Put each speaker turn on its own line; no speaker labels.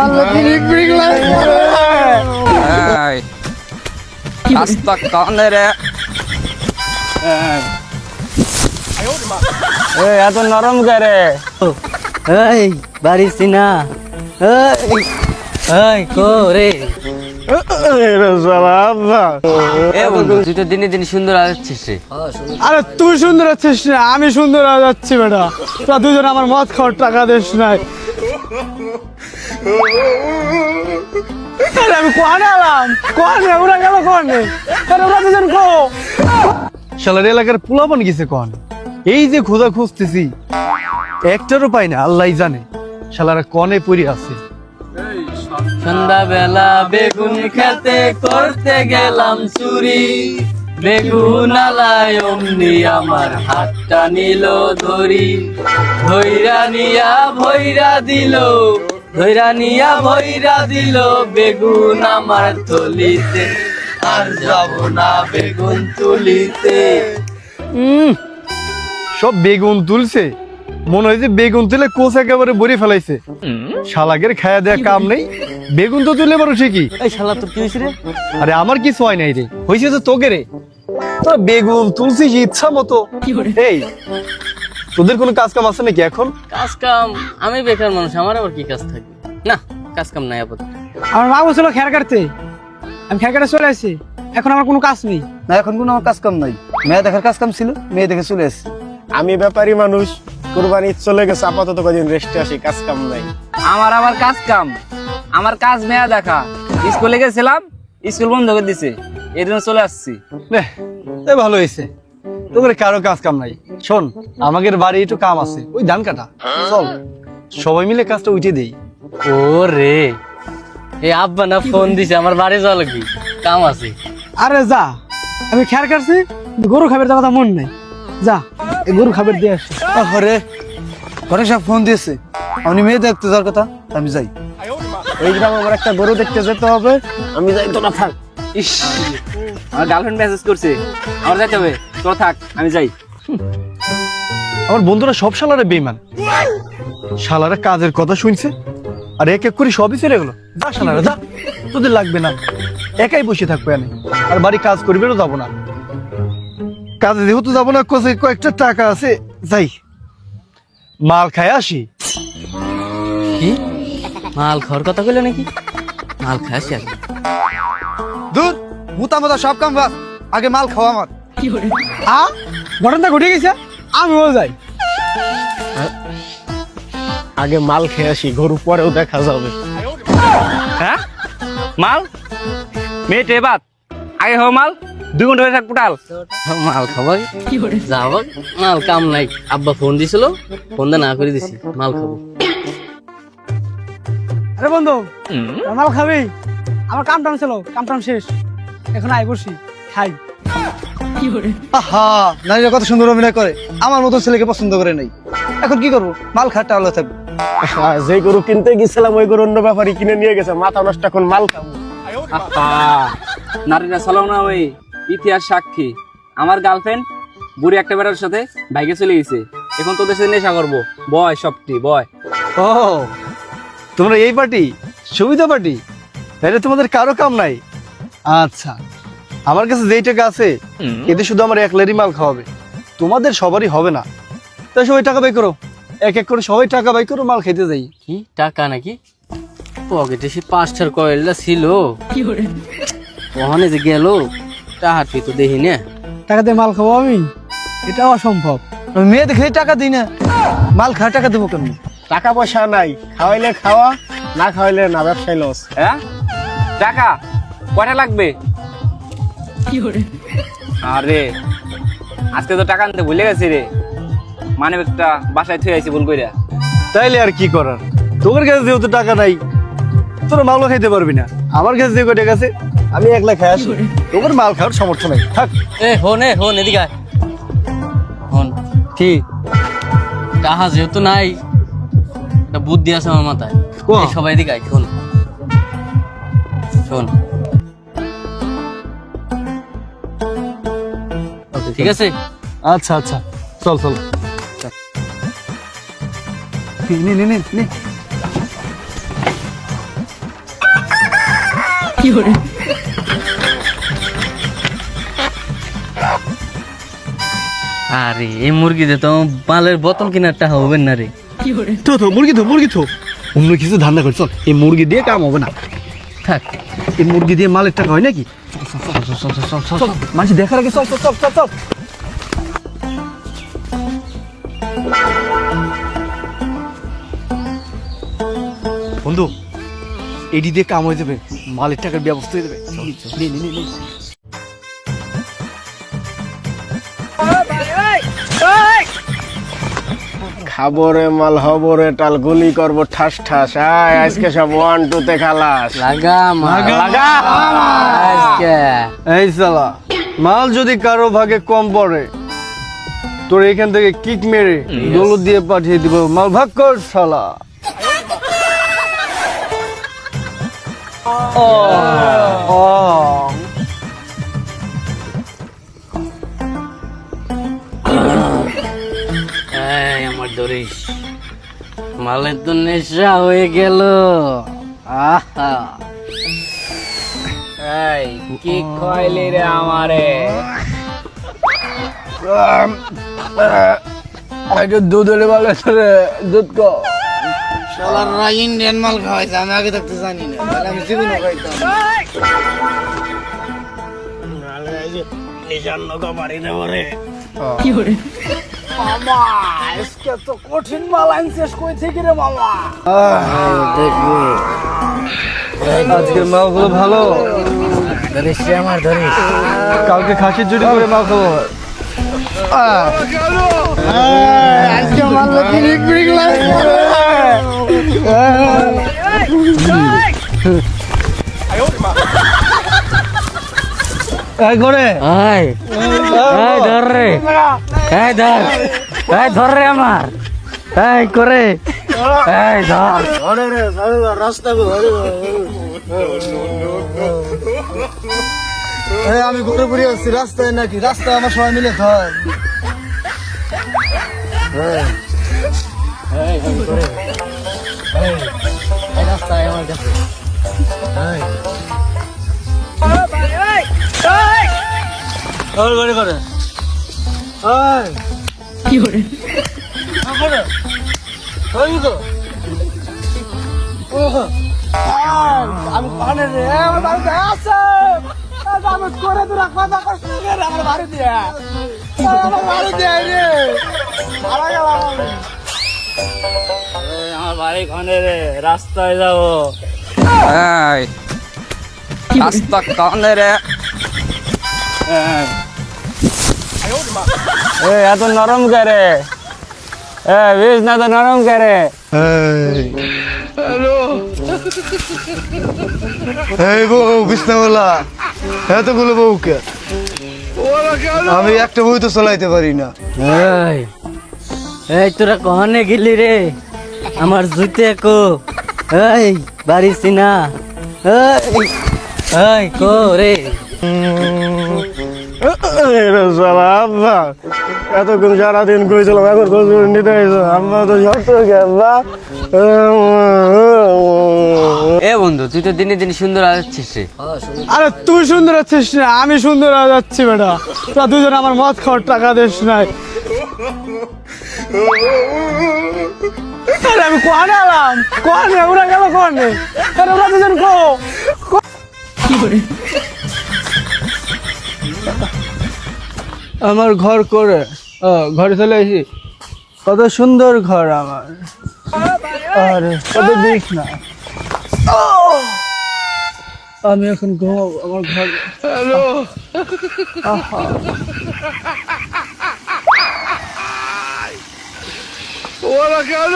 মারলে পিরিক পিরিক লাগবে।
রাস্তা কানে রে এত নরম করে
এই বাড়ি সিনা এই কো রে তুই তো দিনে দিনে সুন্দর আসছিস রে।
আরে তুই সুন্দর আছিস না, আমি সুন্দর হয়ে যাচ্ছি বেটা। তোরা দুজন আমার মদ খাওয়ার টাকা দিস নাই। আরে আমি কোয়ানে এলাম, কোয়ানে ওরা গেল কোয়ানে, আরে ওরা দুজন কো শালার এলাকার পোলাপান গেছে কোন। এই যে খোঁজা খুঁজতেছি একটারও পাই না, আল্লাহ জানে শালারা কনে পড়ে আছে।
সন্ধ্যা বেলা বেগুন খেতে করতে গেলাম চুরি, বেগুন আলায় অমনি আমার হাতটা নিল ধরি, ধৈরা নিয়া ভৈরা দিল, ধৈরা নিয়া ভৈরা দিল বেগুন আমার থলিতে, আর যাব না বেগুন তুলিতে।
সব বেগুন তুলছে, মনে হয় যে বেগুন তুলে কোচ একেবারে বড়ি ফেলাইছে। শালাকের খায়া দেয়া কাম নেই, বেগুন তো তুলে পারো ঠিকই।
এই শালা তোর কি হয়েছে রে?
আরে আমার কিছু হয় নাই রে, হয়েছে তো তোকে রে। তোরা বেগুন তুলছিস ইচ্ছা মতো। এই তোদের কোনো কাজ কাম আছে নাকি এখন?
কাজ কাম? আমি বেকার মানুষ, আমার আবার কি কাজ থাকবে? না, কাজ কাম নাই আপাতত।
আমার মা বলছিল খেয়ার কাটতে, আমি খেয়ার কাটতে চলে আসছি। এখন আমার কোনো কাজ নেই।
না এখন কোনো আমার কাজ কাম নাই, মেয়ে দেখার কাজ কাম ছিল, মেয়ে দেখে চলে এসেছি।
আমি ব্যাপারী মানুষ, কুরবানি ঈদ চলে গেছে, আপাতত কদিন রেস্টে আসি, কাজ কাম নাই।
আমার আবার কাজ কাম, আমার কাজ মেয়া দেখা। স্কুলে গেছিলাম, স্কুল বন্ধ করে দিছে, এই জন্য চলে আসছি।
এ ভালো হয়েছে, তোদের কারো কাজ কাম নাই। শোন, আমাদের বাড়ি একটু কাম আছে, ওই ধান কাটা। চল সবাই মিলে কাজটা উঠে দেই।
ও রে, এই আব্বা না ফোন দিছে, আমার বাড়ি যাওয়া কি কাম আছে।
আরে যা, আমি খেয়ার কাটছি, গরু খাবার কথা মন নাই। যা, এই গরু খাবার দিয়ে আসছি।
ঘরে ঘরে সব ফোন দিয়েছে, আমি মেয়ে দেখতে যাওয়ার কথা, আমি যাই।
এই গ্রামে আমার একটা গরু দেখতে যেতে হবে, আমি যাই, তোরা থাক।
ইস, আমার গার্লফ্রেন্ড মেসেজ করছে, আমার যাইতে হবে, তোরা থাক, আমি যাই।
আমার বন্ধুরা সব শালারে বেইমান, শালারা কাজের কথা শুনছে আর এক এক করে সবই ছেড়ে গেলো। যা শালারা যা, তোদের লাগবে না, একাই বসে থাকবে আমি, আর বাড়ি কাজ করবেও যাবো না। কাজে যেহেতু যাবো না, কয়েকটা টাকা আছে, যাই মাল খায় আসি।
কি মাল খাওয়ার কথা কইলে নাকি? মাল খাসি আর
দূর মুতা মুতা সব কাম বাস, আগে মাল খাওয়া আমার।
ঘটনাটা ঘটে গেছে, আমিও যাই।
আগে মাল খেয়ে আসি, গরু পরেও দেখা যাবে।
হ্যাঁ মাল মেয়েটে বাদ, আগে হো মাল, 2 ঘন্টা হয়ে থাক টোটাল।
মাল খাবো যাবো, মাল কাম নাই। আব্বা ফোন দিছিল, ফোন দা না করে দিছি, মাল খাবো।
আরে বন্ধু, মাল খাবি? আমার কাম টাম ছিল, কাম টাম শেষ, এখন আই বসি খাই।
আহা, নারীরা কত সুন্দর অভিনয় করে, আমার মতো ছেলেকে পছন্দ করে নাই। এখন কি করবো, মাল খাটটা আলো থাকবে।
যে গরু কিনতে গেছিলাম ওই গরু অন্য ব্যাপারী কিনে নিয়ে গেছে, মাথা নষ্ট, এখন মাল খাবো।
নারীরা চলাও না ওই ইতিহাস সাক্ষী। আমার গার্লফ্রেন্ড বুড়ি একটা বেটার সাথে বাইকে চলে গেছে, এখন তোদের সাথে নেশা করবো। বয় সবটি বয়।
ও তোমরা এই পার্টি, সুবিধা পার্টি, তাহলে তোমাদের কারো কাম নাই। আচ্ছা, আমার কাছে যেই টাকা আছে এতে শুধু আমার একলারই মাল খাওয়াবে, তোমাদের সবারই হবে না। তাই সবাই টাকা বাই করো, এক এক করে সবাই টাকা বাই করো, মাল খেতে যাই।
কি টাকা নাকি? পকেটে সে 5টার কয়েলটা ছিল, ওখানে যে গেল টাকা তুই তো দেখি না।
টাকা দিয়ে মাল খাবো আমি? এটা অসম্ভব।
আমি মেয়ে দেখে টাকা দিই না, মাল খাওয়া টাকা দেবো কেমনি?
টাকা পয়সা নাই, খাওয়াইলে খাওয়া, না খাওয়াইলে না, ব্যবসায় লস।
হ্যাঁ টাকা কয়টা লাগবে? আরে আজকে তো টাকা আনতে ভুলে গেছি রে, মানে একটা বাসায় থুয়ে আইছি ভুল কইরা।
তাইলে আর কি করার, তোর কাছে যেহেতু টাকা নাই, তোরা মালও খাইতে পারবি না। আমার কাছে যে টাকা আছে আমি একলা খাই আসি, তোমার মাল খাওয়ার সমর্থ নাই। থাক।
হন এদিকে আয়। হন
কি
টাকা যেহেতু নাই, একটা বুদ্ধি আছে আমার মাথায়।
কোয়া?
এই সবাই এদিকে আয়, শোন শোন। ঠিক আছে,
আচ্ছা আচ্ছা, চল চল। নে নে নে নে
আরে এই মুরগিতে তো মালের বোতল কেনারটা হবে না রে।
তো মুরগি তো অন্য কিছু ধান্দা কর, চল। এই মুরগি দিয়ে কাম হবে না,
থাক।
এই মুরগি দিয়ে মালের টাকা হয় নাকি? চল, মানুষ দেখার আগে চল চল চল চল চল। বন্ধু, এডি দিয়ে কাম হয়ে যাবে, মালের টাকার ব্যবস্থা হয়ে যাবে। নে, নে, নে, নে।
খাবো রে মাল হবো রে টাল গুলি করবো ঠাস ঠাস। আয় আজকে সব 1 2 তে খালাস।
লাগা মাল
লাগা।
আজকে
এই শালা, মাল যদি কারো ভাগে কম পড়ে তোর এখান থেকে কিক মেরে দৌলত দিয়ে পাঠিয়ে দিব। মাল ভাগ কর শালা।
এই আমার ধরিস, মালের তো নেশা হয়ে গেল। আহা,
এই কি খাইলি রে আমারে?
এটা দুধ হলে ভালো রে, দুধ কো।
শালাররা ইন্ডিয়ান মাল খাওয়াইছে, আমি আগে থাকতে জানি না, তাহলে আমি জীবনে খাইতাম।
দেখবো
আজকের মালগুলো ভালো,
ধরিস রে আমার ধরিস।
কালকে খাসির জুড়ি করে মাল খাবো।
আজকে মাল বিরিক বিরিক লাগছে।
এই করে
এই এই ধর রে, এই ধর, এই ধর রে আমার, এই করে, এই ধর।
আমি ঘুরে ঘুরে আসছি রাস্তায়, নাকি রাস্তায় আমার সবাই মিলে খায়।
রাস্তায় আমার কাছে
আমি পানে রে, আমার বাড়িতে আছে। আমি করে তো রাখবা না, আমার বাড়ি দিয়া, আমার বাড়ি দিয়া রে, মারা গেলাম আমি।
আমার বাড়ি খানে রে, রাস্তায় যাবো।
এই রাস্তা কানে রে?
এত নরম কে রে? বেশ না তো নরম কে রে?
এই বউ বিষ্ণাওয়ালা, এতগুলো বউকে আমি একটা বই তো চালাইতে পারি না।
এই এই তোরা কহনে গেলি রে? আমার জুতে কো, এই বাড়ি সিনা, এই এই কো রে।
এতক্ষণ সারাদিন কইছিলাম, এখন খোঁজ নিতে আমরা তো শর্ত আব্বা।
এ বন্ধু, তুই তো দিনে দিনে সুন্দর আসছিস রে।
আরে তুই সুন্দর আছিস না, আমি সুন্দর হয়ে যাচ্ছি বেটা। তোরা দুজন আমার মদ খাওয়ার টাকা দিস নাই। আরে আমি কোয়ানে এলাম, কোয়ানে ওরা গেল কোয়ানে, আরে ওরা দুজন কো।
আমার ঘর করে ঘরে চলে এসি। কত সুন্দর ঘর আমার। আরে কত দিস না, আমি এখন ঘুমাবো আমার ঘর। হ্যালো, ওরা কেন